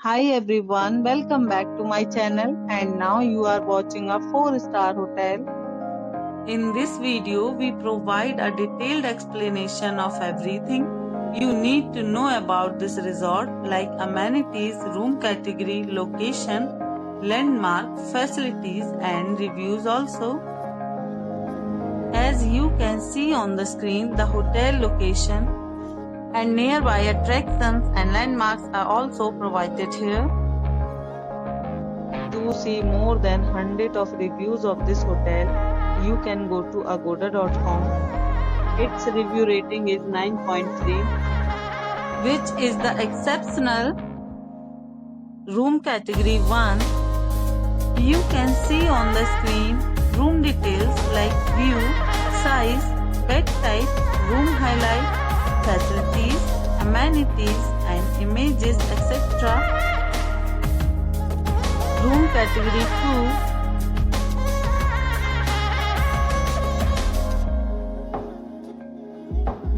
Hi everyone, welcome back to my channel and now you are watching a 4-star hotel. In this video, we provide a detailed explanation of everything you need to know about this resort like amenities, room category, location, landmark, facilities and reviews also. As you can see on the screen, the hotel location and nearby attractions and landmarks are also provided here. To see more than 100 of reviews of this hotel, you can go to agoda.com. Its review rating is 9.3, which is the exceptional. Room category 1. You can see on the screen room details like view, size, bed type, room highlight, facilities, amenities and images etc. Room category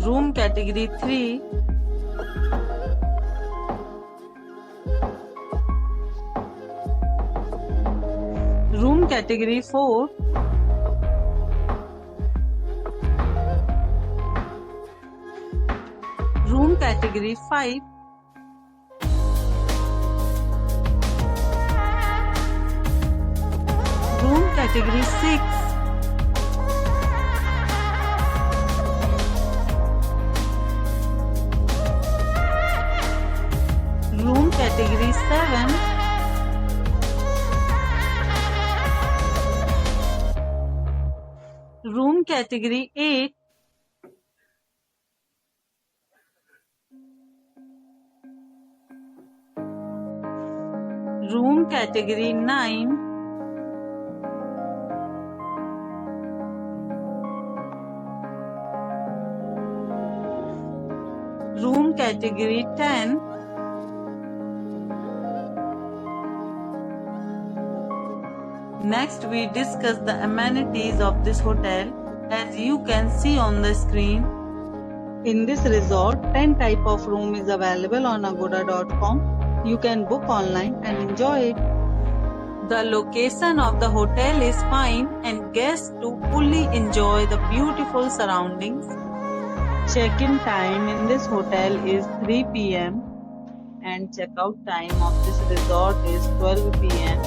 2. Room category 3. Room category 4. Room category 5. Room category 6. Room category 7. Room category 8. Room category 9. Room category 10. Next we discuss the amenities of this hotel as you can see on the screen. In this resort, 10 type of room is available on agoda.com. You can book online and enjoy it. The location of the hotel is fine and guests to fully enjoy the beautiful surroundings. Check-in time in this hotel is 3 p.m. and check-out time of this resort is 12 p.m.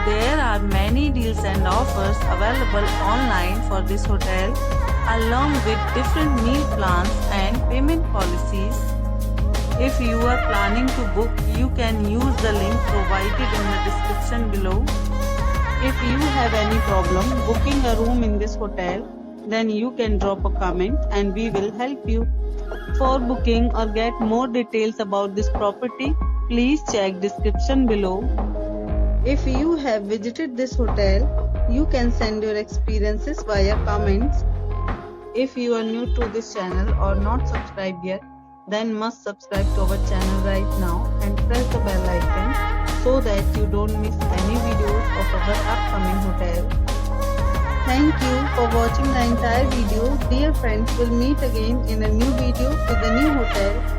There are many deals and offers available online for this hotel along with different meal plans and payment policies. If you are planning to book, you can use the link provided in the description below. If you have any problem booking a room in this hotel, then you can drop a comment and we will help you. For booking or get more details about this property, please check description below. If you have visited this hotel, you can send your experiences via comments. If you are new to this channel or not subscribed yet, then must subscribe to our channel right now and press the bell icon so that you don't miss any videos of our upcoming hotel. Thank you for watching the entire video. Dear friends, we'll meet again in a new video with a new hotel.